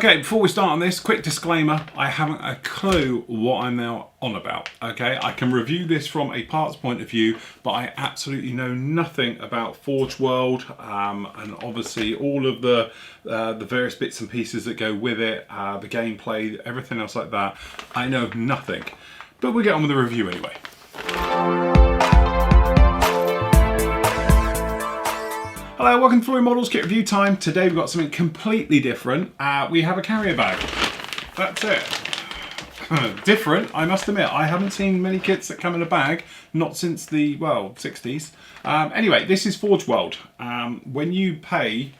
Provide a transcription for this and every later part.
Okay, before we start on this, quick disclaimer, I haven't a clue what I'm now on about, okay? I can review this from a parts point of view, but I absolutely know nothing about Forge World, and obviously all of the various bits and pieces that go with it, the gameplay, everything else like that. I know nothing, but we'll get on with the review anyway. Hello, welcome to Fluid Models Kit Review Time. Today we've got something completely different. We have a carrier bag. That's it. Different, I must admit. I haven't seen many kits that come in a bag, not since the, well, 60s. Anyway, this is Forge World. When you pay,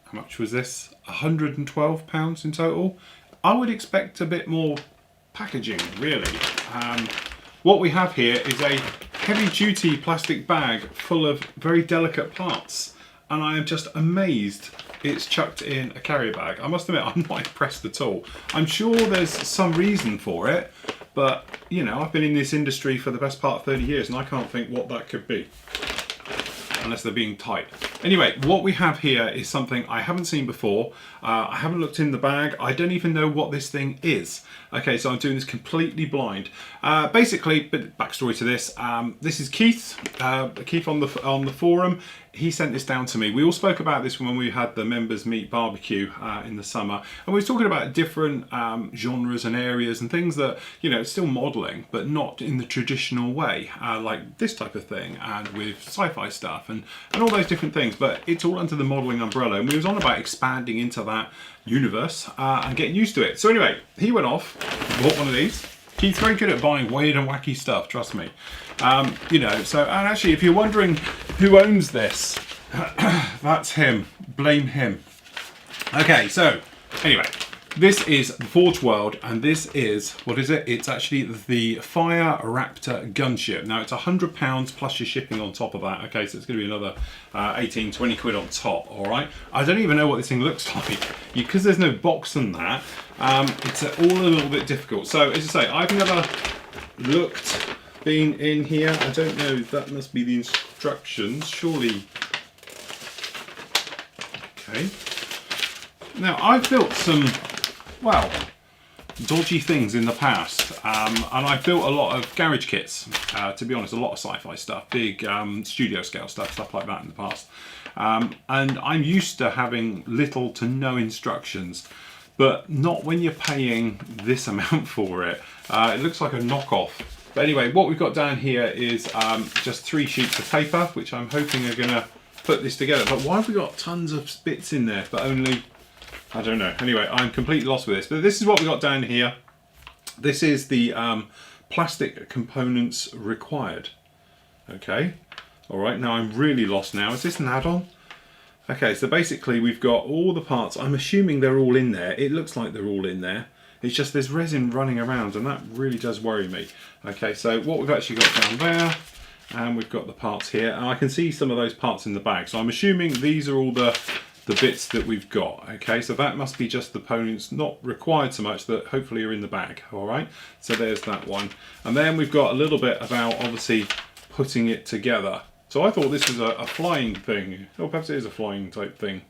how much was this? £112 in total. I would expect a bit more packaging, really. What we have here is a heavy-duty plastic bag full of very delicate parts. And I am just amazed it's chucked in a carrier bag. I must admit, I'm not impressed at all. I'm sure there's some reason for it, but you know, I've been in this industry for the best part of 30 years and I can't think what that could be. Unless they're being tight. Anyway, what we have here is something I haven't seen before. I haven't looked in the bag. I don't even know what this thing is. Okay, so I'm doing this completely blind. Basically, bit backstory to this. This is Keith. Keith on the forum. He sent this down to me. We all spoke about this when we had the members meet barbecue in the summer, and we were talking about different genres and areas and things that, you know, it's still modelling, but not in the traditional way, like this type of thing, and with sci-fi stuff and all those different things. But it's all under the modelling umbrella, and we was on about expanding into that universe and getting used to it. So anyway, he went off, bought one of these. Keith's very good at buying weird and wacky stuff, trust me. You know, so, and actually, if you're wondering who owns this, that's him. Blame him. Okay, so, anyway, this is the Forge World, and this is, what is it? It's actually the Fire Raptor Gunship. Now, it's £100 plus your shipping on top of that. Okay, so it's going to be another 18, 20 quid on top, all right? I don't even know what this thing looks like, because there's no box on that. It's all a little bit difficult. So, as I say, I've never been in here. I don't know, that must be the instructions, surely. Okay. Now, I've built some, well, dodgy things in the past, and I've built a lot of garage kits, to be honest, a lot of sci-fi stuff, big studio scale stuff like that in the past. And I'm used to having little to no instructions, but not when you're paying this amount for it. It looks like a knockoff. But anyway, what we've got down here is just 3 sheets of paper, which I'm hoping are going to put this together. But why have we got tons of bits in there, but only, I don't know. Anyway, I'm completely lost with this. But this is what we got down here. This is the plastic components required. Okay. All right, now I'm really lost now. Is this an add-on? Okay, so basically we've got all the parts. I'm assuming they're all in there. It looks like they're all in there. It's just there's resin running around, and that really does worry me. Okay, so what we've actually got down there, and we've got the parts here, and I can see some of those parts in the bag. So I'm assuming these are all the bits that we've got. Okay, so that must be just the components not required so much that hopefully are in the bag. All right, so there's that one. And then we've got a little bit about obviously putting it together. So I thought this was a flying thing. Oh, perhaps it is a flying type thing.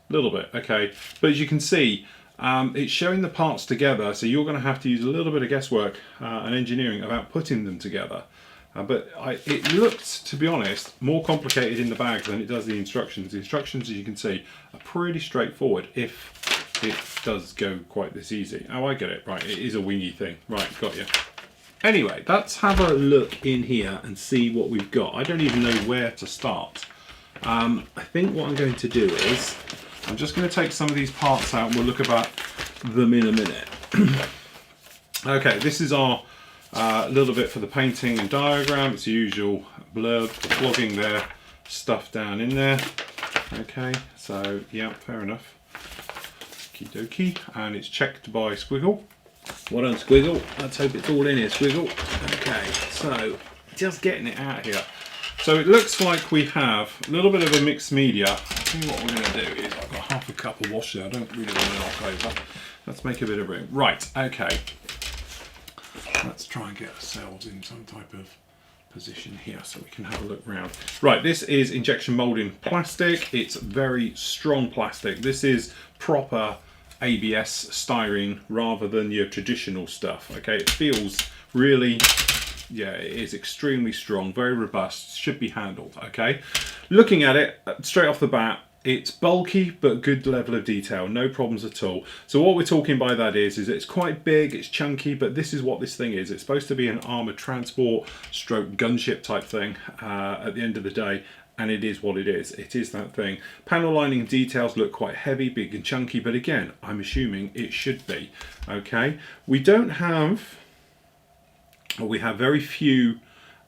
A little bit, okay. But as you can see, it's showing the parts together, so you're going to have to use a little bit of guesswork and engineering about putting them together. But it looked, to be honest, more complicated in the bag than it does the instructions. The instructions, as you can see, are pretty straightforward if it does go quite this easy. Oh, I get it. Right, it is a wingy thing. Right, got you. Anyway, let's have a look in here and see what we've got. I don't even know where to start. I think what I'm going to do is, I'm just going to take some of these parts out and we'll look about them in a minute. Okay, this is our little bit for the painting and diagram. It's the usual blurb for flogging their stuff down in there. Okay, so yeah, fair enough. Okie dokie, and it's checked by Squiggle. Well done, Squiggle. Let's hope it's all in here, Squiggle. Okay, so just getting it out here. So it looks like we have a little bit of a mixed media. I think what we're going to do is, I've got half a cup of wash there. I don't really want to knock over. Let's make a bit of room. Right, okay. Let's try and get ourselves in some type of position here so we can have a look round. Right, this is injection molding plastic. It's very strong plastic. This is proper ABS styrene rather than your traditional stuff. Okay, it feels really, yeah, it is extremely strong, very robust, should be handled. Okay, looking at it straight off the bat, it's bulky but good level of detail, no problems at all. So what we're talking by that is it's quite big, it's chunky, but this is what this thing is. It's supposed to be an armoured transport stroke gunship type thing at the end of the day, and it is what it is. It is that thing. Panel lining details look quite heavy, big and chunky, but again, I'm assuming it should be. Okay, we don't have, or we have very few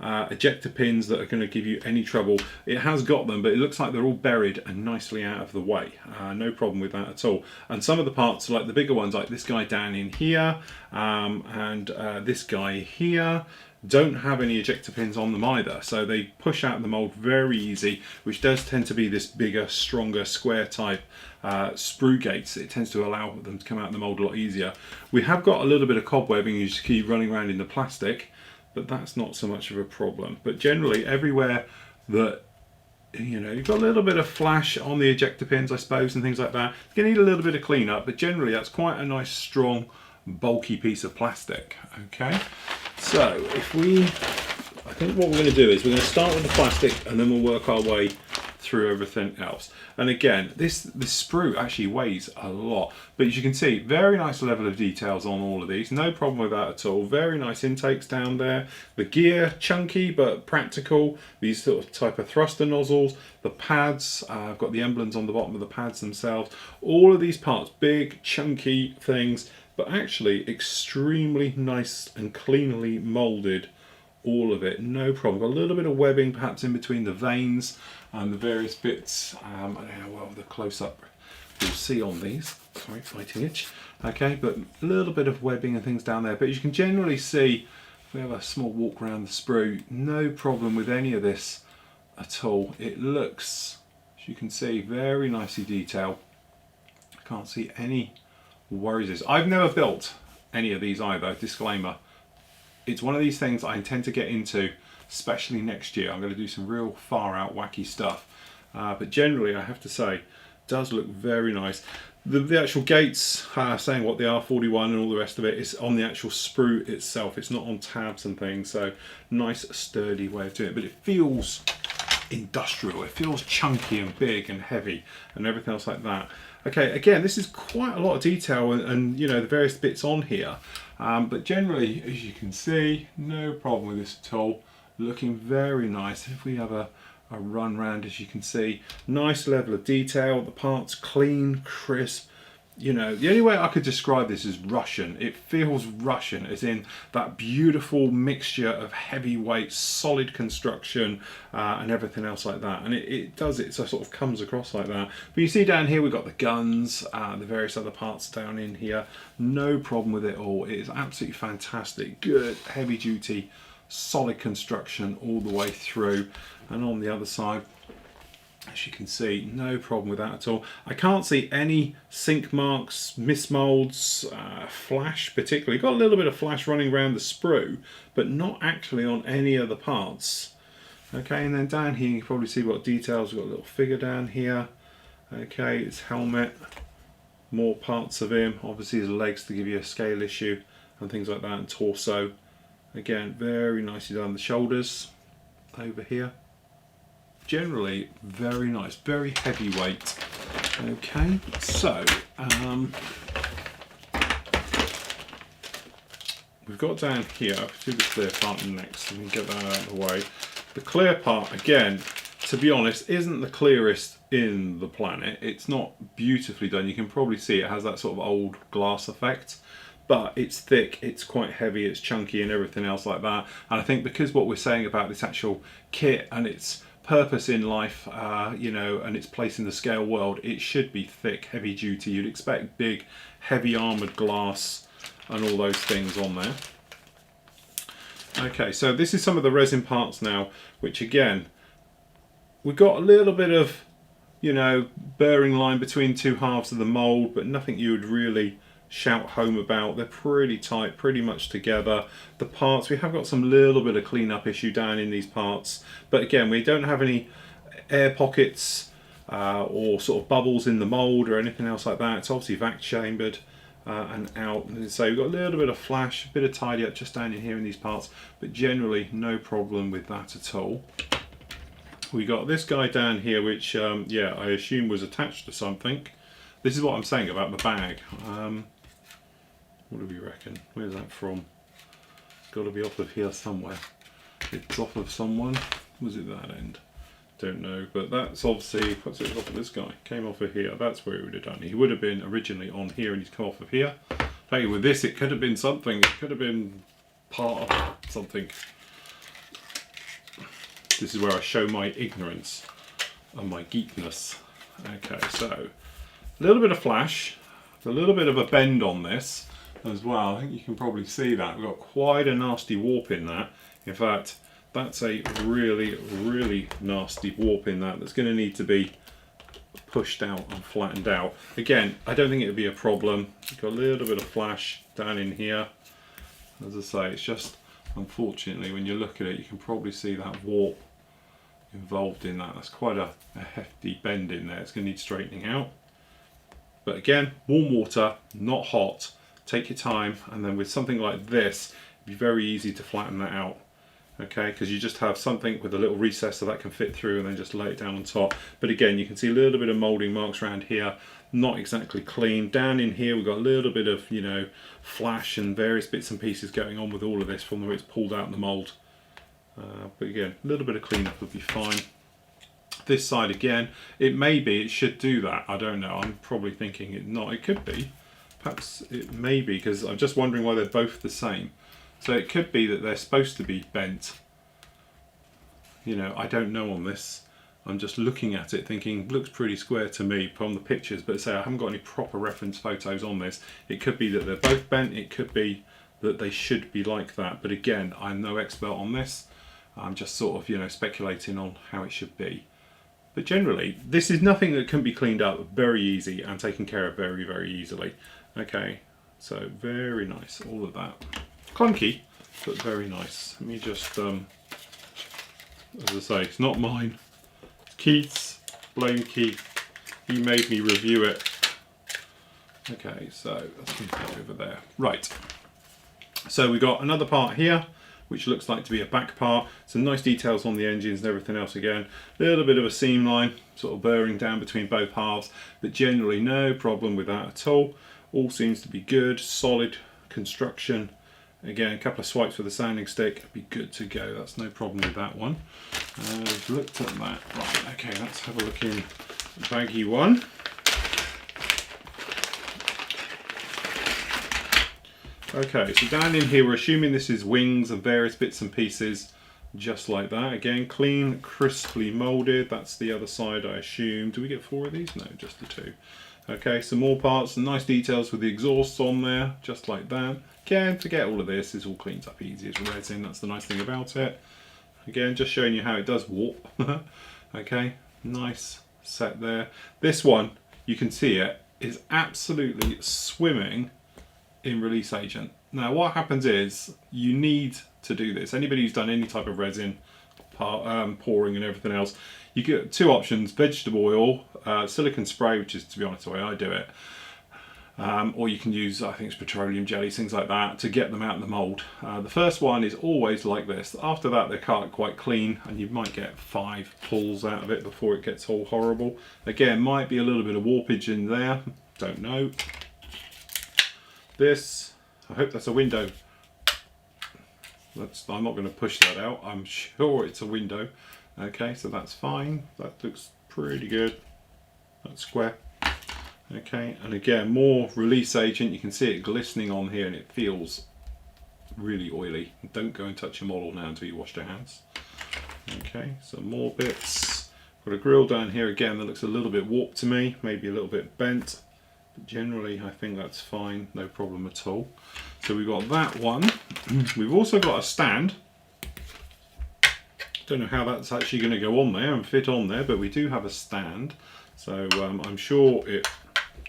ejector pins that are going to give you any trouble. It has got them, but it looks like they're all buried and nicely out of the way. No problem with that at all. And some of the parts, like the bigger ones, like this guy down in here and this guy here, don't have any ejector pins on them either, so they push out the mold very easy, which does tend to be this bigger, stronger, square type sprue gates. It tends to allow them to come out of the mold a lot easier. We have got a little bit of cobwebbing, you just keep running around in the plastic, but that's not so much of a problem. But generally everywhere that, you know, you've got a little bit of flash on the ejector pins, I suppose, and things like that. It's going to need a little bit of cleanup, but generally that's quite a nice, strong, bulky piece of plastic. Okay, so if we, I think what we're going to do is we're going to start with the plastic and then we'll work our way through everything else. And again, this sprue actually weighs a lot, but as you can see, very nice level of details on all of these, no problem with that at all. Very nice intakes down there. The gear, chunky but practical. These sort of type of thruster nozzles, the pads, I've got the emblems on the bottom of the pads themselves. All of these parts, big chunky things, but actually extremely nice and cleanly molded. All of it, no problem. Got a little bit of webbing perhaps in between the veins and the various bits. I don't know, well, the close-up you'll see on these. Sorry, fighting itch. Okay, but a little bit of webbing and things down there. But you can generally see, if we have a small walk around the sprue, no problem with any of this at all. It looks, as you can see, very nicely detailed. I can't see any worries. I've never built any of these either, disclaimer. It's one of these things I intend to get into, especially next year. I'm going to do some real far out wacky stuff. But generally, I have to say, it does look very nice. The actual gates, saying what they are, 41 and all the rest of it, is on the actual sprue itself. It's not on tabs and things. So nice, sturdy way of doing it. But it feels industrial. It feels chunky and big and heavy and everything else like that. Okay, again, this is quite a lot of detail and you know, the various bits on here. But generally, as you can see, no problem with this at all. Looking very nice. If we have a run round, as you can see, nice level of detail. The parts clean, crisp. You know, the only way I could describe this is Russian. It feels Russian, as in that beautiful mixture of heavyweight, solid construction and everything else like that. And it does, it sort of comes across like that. But you see down here, we've got the guns, the various other parts down in here. No problem with it all. It is absolutely fantastic. Good, heavy duty, solid construction all the way through. And on the other side, as you can see, no problem with that at all. I can't see any sink marks, mismolds, flash particularly. Got a little bit of flash running around the sprue, but not actually on any of the parts. Okay, and then down here you can probably see what details. We've got a little figure down here. Okay, it's helmet, more parts of him. Obviously his legs to give you a scale issue and things like that, and torso. Again, very nicely done. The shoulders over here. Generally very nice, very heavyweight. Okay, so we've got down here, I'll do the clear part next, and we can get that out of the way. The clear part, again, to be honest, isn't the clearest in the planet. It's not beautifully done. You can probably see it has that sort of old glass effect, but it's thick, it's quite heavy, it's chunky and everything else like that. And I think because what we're saying about this actual kit and its purpose in life, you know, and its place in the scale world, it should be thick, heavy duty. You'd expect big, heavy armoured glass and all those things on there. Okay, so this is some of the resin parts now, which again, we've got a little bit of, you know, bearing line between two halves of the mould, but nothing you would really shout home about. They're pretty tight, pretty much together. The parts, we have got some little bit of cleanup issue down in these parts, but again, we don't have any air pockets or sort of bubbles in the mould or anything else like that. It's obviously vac chambered and out. And so we've got a little bit of flash, a bit of tidy up just down in here in these parts, but generally no problem with that at all. We got this guy down here, which yeah, I assume was attached to something. This is what I'm saying about the bag. What do we reckon? Where's that from? It's got to be off of here somewhere. It's off of someone. Was it that end? Don't know, but that's obviously, what's it off of this guy? Came off of here. That's where it would have done. He would have been originally on here and he's come off of here. Hey, with this it could have been something. It could have been part of something. This is where I show my ignorance and my geekness. Okay, so a little bit of flash, a little bit of a bend on this as well. I think you can probably see that. We've got quite a nasty warp in that. In fact, that's a really, really nasty warp in that. That's going to need to be pushed out and flattened out. Again, I don't think it would be a problem. We've got a little bit of flash down in here. As I say, it's just, unfortunately, when you look at it, you can probably see that warp involved in that. That's quite a hefty bend in there. It's going to need straightening out. But again, warm water, not hot. Take your time, and then with something like this, it'd be very easy to flatten that out. Okay, because you just have something with a little recess so that can fit through and then just lay it down on top. But again, you can see a little bit of moulding marks around here, not exactly clean. Down in here, we've got a little bit of, you know, flash and various bits and pieces going on with all of this from where it's pulled out in the mould. But again, a little bit of cleanup would be fine. This side again, it should do that. I don't know. I'm probably thinking it could be. Perhaps it may be, because I'm just wondering why they're both the same. So it could be that they're supposed to be bent. You know, I don't know on this. I'm just looking at it thinking, looks pretty square to me from the pictures, but say I haven't got any proper reference photos on this. It could be that they're both bent, it could be that they should be like that. But again, I'm no expert on this. I'm just sort of, you know, speculating on how it should be. But generally, this is nothing that can be cleaned up very easy and taken care of very, very easily. Okay, so very nice, all of that. Clunky, but very nice. Let me just, as I say, it's not mine. It's Keith's. Blame Keith. He made me review it. Okay, so let's move that over there. Right. So we got another part here, which looks like to be a back part. Some nice details on the engines and everything else again. A little bit of a seam line, sort of burring down between both halves, but generally no problem with that at all. All seems to be good, solid construction. Again, a couple of swipes with a sanding stick, be good to go. That's no problem with that one. We've looked at that. Right, okay, let's have a look in baggy one. Okay, so down in here, we're assuming this is wings and various bits and pieces, just like that. Again, clean, crisply moulded. That's the other side, I assume. Do we get 4 of these? No, just the 2. Okay, some more parts, some nice details with the exhausts on there, just like that. Again, forget all of this, it's all cleaned up easy as resin, that's the nice thing about it. Again, just showing you how it does warp. Okay, nice set there. This one, you can see it, is absolutely swimming in release agent. Now what happens is, you need to do this. Anybody who's done any type of resin, pouring and everything else, you get 2 options: vegetable oil, silicone spray, which is, to be honest, the way I do it, or you can use, I think it's petroleum jellies, things like that, to get them out in the mould. The first one is always like this. After that, they're cut quite clean, and you might get 5 pulls out of it before it gets all horrible. Again, might be a little bit of warpage in there, don't know. This, I hope that's a window. I'm not going to push that out, I'm sure it's a window. Okay, so that's fine, that looks pretty good. That's square. Okay, and again, more release agent. You can see it glistening on here and it feels really oily. Don't go and touch your model now until you wash your hands. Okay, some more bits. Got a grill down here again that looks a little bit warped to me, maybe a little bit bent. But generally, I think that's fine, no problem at all. So we've got that one. We've also got a stand. Don't know how that's actually going to go on there and fit on there, but we do have a stand. So I'm sure it's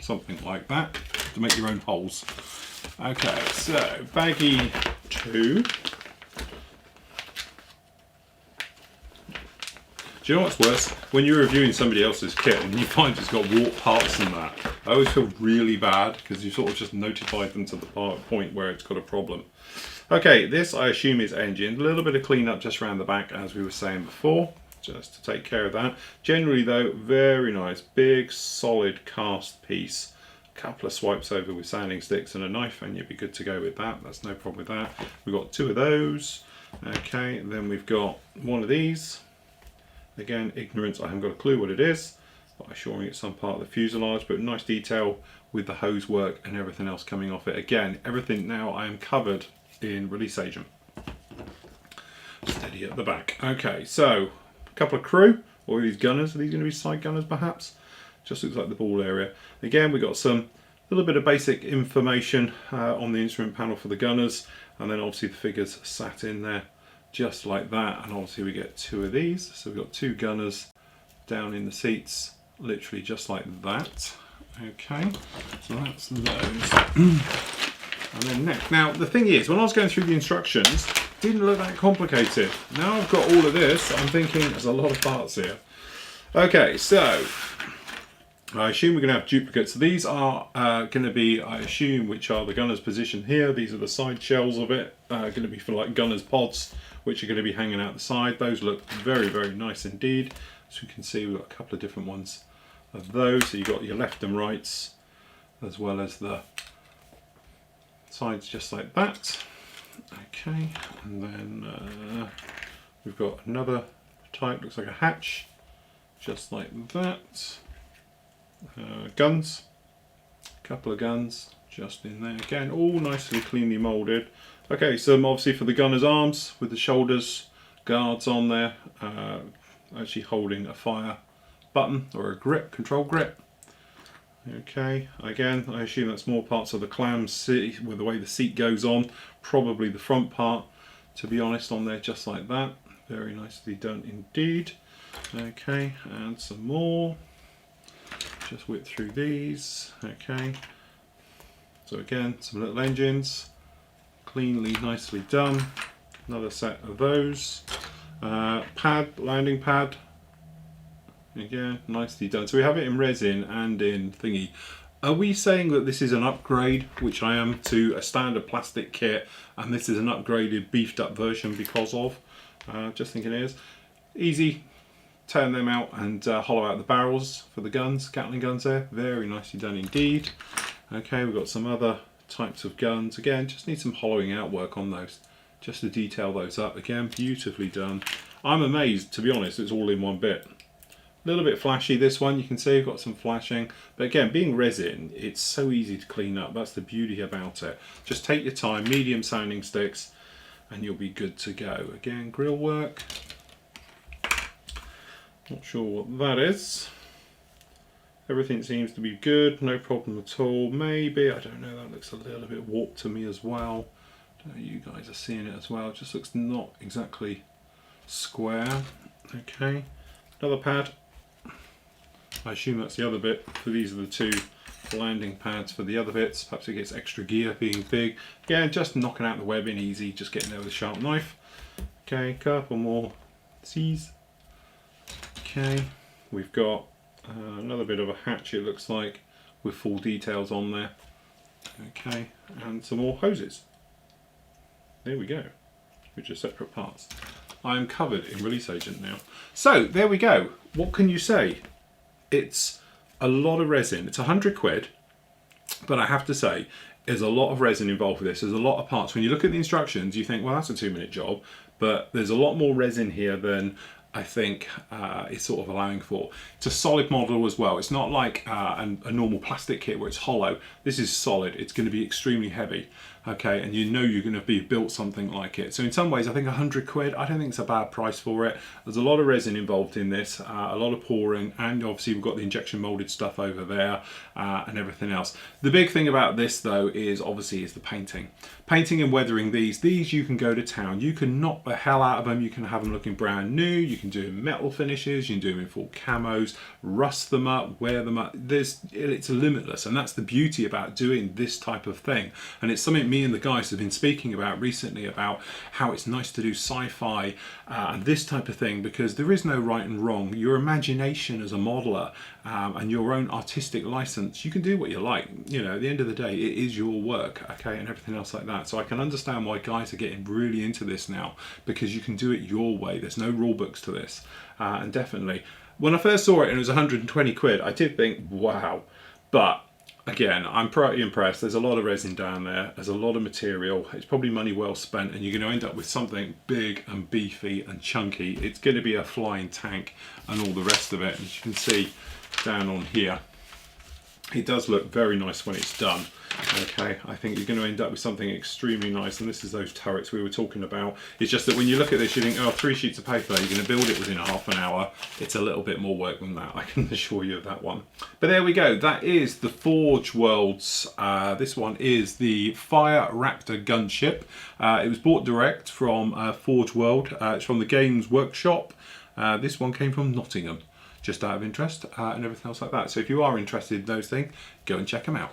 something like that to make your own holes. Okay, so baggy 2. Do you know what's worse? When you're reviewing somebody else's kit and you find it's got warped parts and that, I always feel really bad because you sort of just notified them to the point where it's got a problem. Okay, this I assume is engine. A little bit of cleanup just around the back, as we were saying before, just to take care of that. Generally though, very nice, big, solid cast piece. A couple of swipes over with sanding sticks and a knife and you'll be good to go with that. That's no problem with that. We've got 2 of those. Okay, then we've got 1 of these. Again, ignorance, I haven't got a clue what it is, but I'm sure it's some part of the fuselage, but nice detail with the hose work and everything else coming off it. Again, everything now I am covered in release agent. Steady at the back. Okay, so a couple of crew, or these gunners. Are these going to be side gunners perhaps? Just looks like the ball area. Again, we've got some little bit of basic information on the instrument panel for the gunners, and then obviously the figures sat in there just like that. And obviously we get 2 of these, so we've got 2 gunners down in the seats, literally just like that. Okay, so that's those. And then next, now the thing is, when I was going through the instructions, it didn't look that complicated. Now I've got all of this, I'm thinking there's a lot of parts here. Okay, so I assume we're going to have duplicates. So these are going to be, I assume, which are the gunner's position here. These are the side shells of it, going to be for like gunner's pods, which are going to be hanging out the side. Those look very, very nice indeed. As you can see, we've got a couple of different ones of those. So you've got your left and rights, as well as the sides just like that. Okay, and then we've got another type, looks like a hatch, just like that. Guns, a couple of guns just in there again, all nicely cleanly moulded. Okay, so obviously for the gunner's arms with the shoulders guards on there, actually holding a fire button or a grip, control grip. Okay, again, I assume that's more parts of the clam seat with the way the seat goes on, probably the front part, to be honest, on there just like that. Very nicely done indeed. Okay, and some more. Just whip through these. Okay, so again, some little engines, cleanly, nicely done. Another set of those. Pad, landing pad. Again, nicely done. So we have it in resin and in thingy. Are we saying that this is an upgrade, which I am, to a standard plastic kit, and this is an upgraded, beefed up version because of? Just think it is. Easy. Turn them out and hollow out the barrels for the guns, Gatling guns there. Very nicely done indeed. Okay, we've got some other types of guns. Again, just need some hollowing out work on those, just to detail those up. Again, beautifully done. I'm amazed, to be honest, it's all in one bit. A little bit flashy, this one, you can see I've got some flashing. But again, being resin, it's so easy to clean up. That's the beauty about it. Just take your time, medium sanding sticks, and you'll be good to go. Again, grill work. Not sure what that is. Everything seems to be good, no problem at all. Maybe, I don't know, that looks a little bit warped to me as well. I don't know, you guys are seeing it as well. It just looks not exactly square. Okay, another pad. I assume that's the other bit, for these are the 2 landing pads for the other bits. Perhaps it gets extra gear being big. Yeah, just knocking out the webbing easy, just getting there with a sharp knife. Okay, couple more C's. Okay, we've got another bit of a hatch, it looks like, with full details on there. Okay, and some more hoses. There we go, which are separate parts. I'm covered in release agent now. So, there we go. What can you say? It's a lot of resin. It's 100 quid, but I have to say, there's a lot of resin involved with this. There's a lot of parts. When you look at the instructions, you think, well, that's a 2-minute job, but there's a lot more resin here than I think it's sort of allowing for. It's a solid model as well. It's not like a normal plastic kit where it's hollow. This is solid. It's going to be extremely heavy, okay, and you know you're going to be built something like it. So in some ways, I think 100 quid, I don't think it's a bad price for it. There's a lot of resin involved in this, a lot of pouring, and obviously we've got the injection molded stuff over there and everything else. The big thing about this though is obviously the painting. Painting and weathering these you can go to town. You can knock the hell out of them. You can have them looking brand new. You can do in metal finishes, you can do them in full camos, rust them up, wear them up. It's limitless, and that's the beauty about doing this type of thing. And it's something me and the guys have been speaking about recently, about how it's nice to do sci-fi and this type of thing, because there is no right and wrong. Your imagination as a modeler and your own artistic license, you can do what you like. You know, at the end of the day, it is your work, okay, and everything else like that. So I can understand why guys are getting really into this now, because you can do it your way. There's no rule books to this. And definitely, when I first saw it and it was 120 quid, I did think, wow. But again, I'm pretty impressed. There's a lot of resin down there. There's a lot of material. It's probably money well spent, and you're going to end up with something big and beefy and chunky. It's going to be a flying tank and all the rest of it. As you can see down on here, it does look very nice when it's done. Okay, I think you're going to end up with something extremely nice, and this is those turrets we were talking about. It's just that when you look at this, you think, oh, 3 sheets of paper, you're going to build it within half an hour. It's a little bit more work than that, I can assure you of that one. But there we go, that is the Forge Worlds. This one is the Fire Raptor Gunship. It was bought direct from Forge World. It's from the Games Workshop. This one came from Nottingham, just out of interest, and everything else like that. So if you are interested in those things, go and check them out.